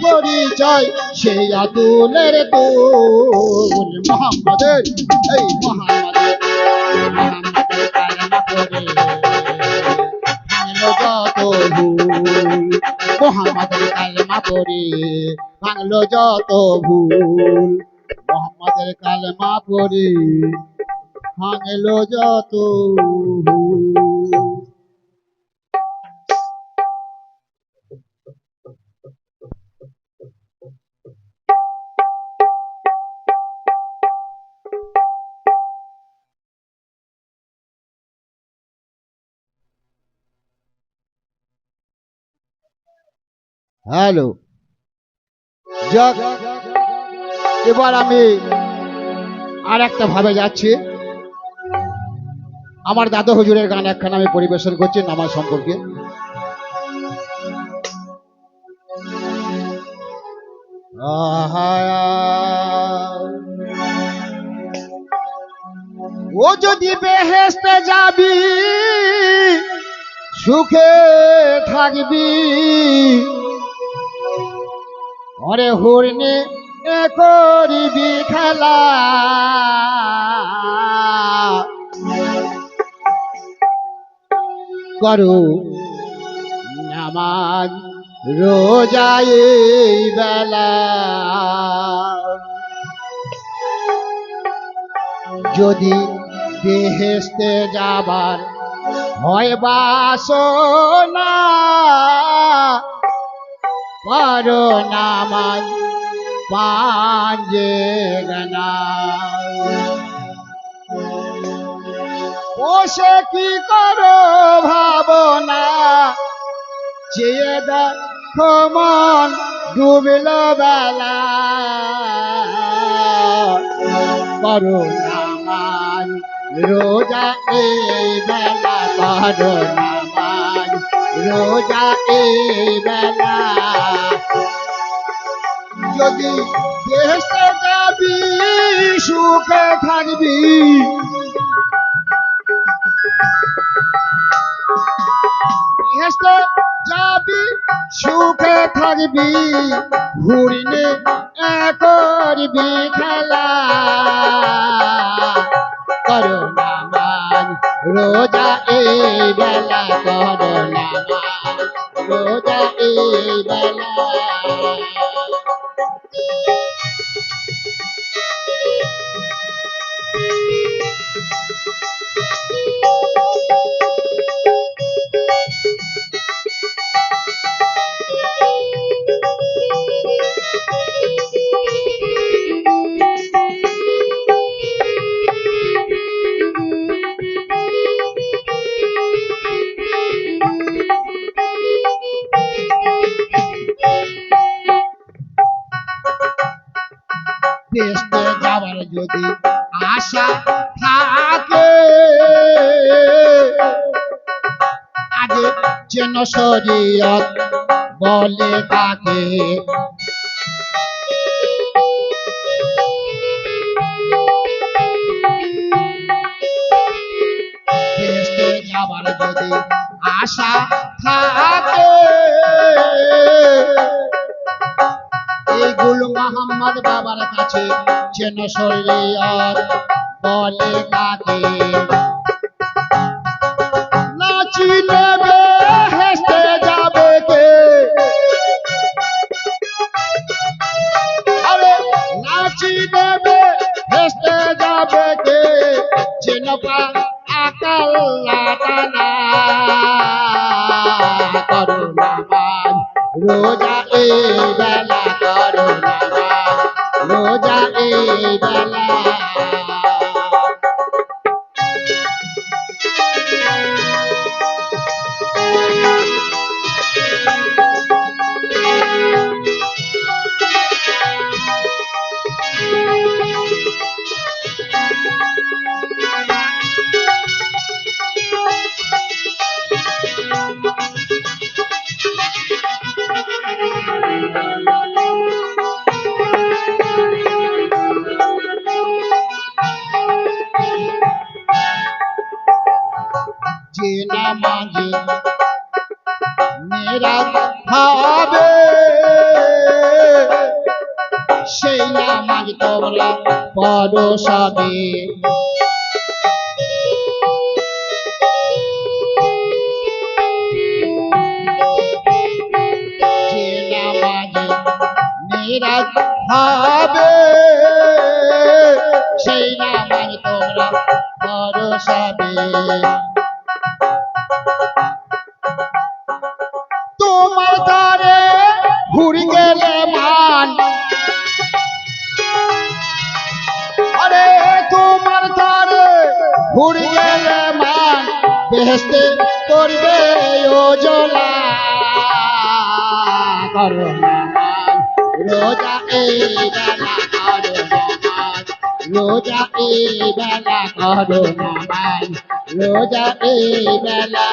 পরিচয় সেই আতুলের তুল মোহাম্মদের এই মোহাম্মদের মোহাম্মদের কালেমা পড়ে ভাঙলো যত ভুল মোহাম্মদের কালেমা পড়ে ভাঙলো যত ভুল মোহাম্মদের কালেমা পড়ে ভাঙলো যত ভুল। হ্যালো, যাক এবার আমি আর একটা ভাবে যাচ্ছি। আমার দাদা হুজুরের গান একখানা আমি পরিবেশন করছি নামাজ সম্পর্কে। ও যদি বেহেশতে যাবি সুখে থাকবি ওরে হুরনে করিবি খেলা করো নামাজ রোজা এই বেলা যদি বেহেশতে যাবার হয় বাসনা করো নামাজ পাঁচে গানা বসে কি করো ভাবনা চেয়ে দেখো মন ডুবিল বেলা করো নামাজ রোজা এই বেলা করো নামাজ রোজা এই বেলা যদি বেহেশতে যাবি সুখে থাকবি বেহেশতে যাবি সুখে থাকবি ঘুরিনে করবি খেলা করো নামাজ রোজা এই বেলা করো নামাজ রোজা এই বেলা বেহেশতে যাবার যদি আশা থাকে আগে যেন শরীয়ত বলে কাকে বেহেশতে যাবার যদি আশা থাকে এই গুল মোহাম্মদ বাবার কাছে যেন শরীয়ত বলে কাকে নাচিলে বেহেশতে যাবে কে আরে নাচিলে বেহেশতে যাবে কে যেন পা আকাল লাটানা করো নামাজ রোজা এই বেলা করো নামাজ রোজা এই বেলা যে নামাজে মেরা ভাবে তোমরা পড়ো সবে। যে নামাজে নিরাজ হবে সেই নামাজ তোমরা পড়ো সবে। তোমার দ্বারে ঘুরি গেলে মান, আরে তোমার দ্বারে ঘুরি গেলে মান, বেহেশতে করবে ওজলা। করো নামাজ রোজা এই বেলা, করো নামাজ রোজা এই বেলা, করো নামাজ রোজা এই বেলা।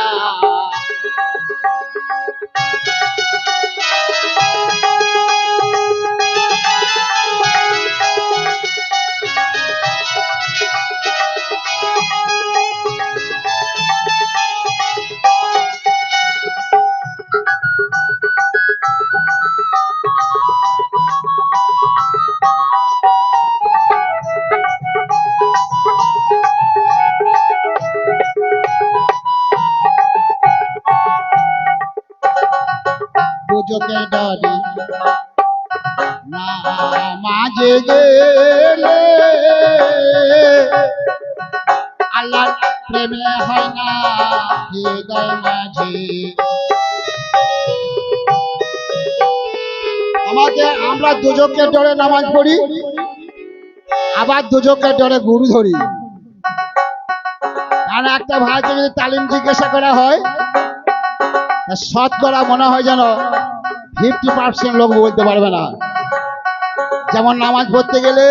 দুজকে ডরে নামাজে গেলে আল্লাহর প্রেমে হয় না হৃদয় মাঝে। আমরা দুজকের ডরে নামাজ পড়ি, আবার দুজকের ডরে গুরু ধরি। কারণ একটা ভাইকে যদি তালিম জিজ্ঞাসা করা হয়, শতকরা মনে হয় যেন 50% লোক বলতে পারবে না। যেমন নামাজ পড়তে গেলে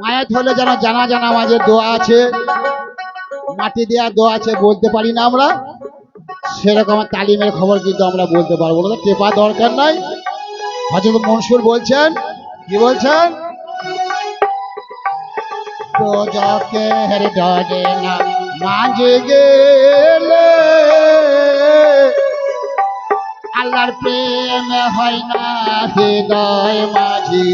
মায়াত হলে যেন জানাজা নামাজের দোয়া আছে, মাটি দেওয়া দোয়া আছে, বলতে পারি না আমরা। সেরকম তালিমের খবর কিন্তু আমরা বলতে পারবো না, টেপা দরকার নাই। হযরত মনসুর বলছেন, কি বলছেন? দুজকের ডরে নামাজ গেলে আল্লাহর প্রেম হয় না হৃদয় মাঝে।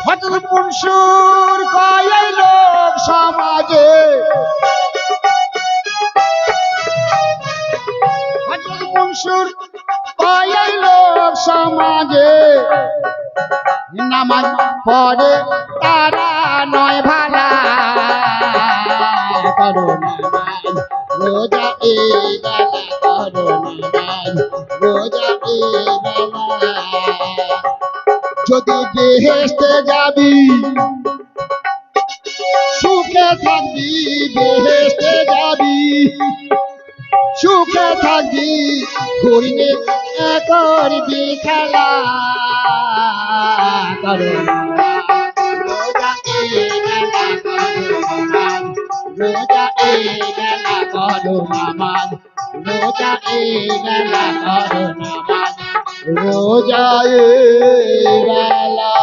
হযরত মনসুর কয় লোক সমাজে, হযরত মনসুর কয় লোক সমাজে নামাজ পড়ে তারা নয় ভালা। করো নামাজ রোজা এই বেলা, করো নামাজ রোজা এই বেলা। যদি বেহেশতে যাবি সুখে থাকবি, বেহেশতে যাবি সুখে থাকবি, ঘুরলে করবি খেলা। করো নামাজ রোজা এই বেলা, করো নামাজ রোজা এই বেলা, করো নামাজ রোজা এই বেলা, করো নামাজ রোজা এই বেলা।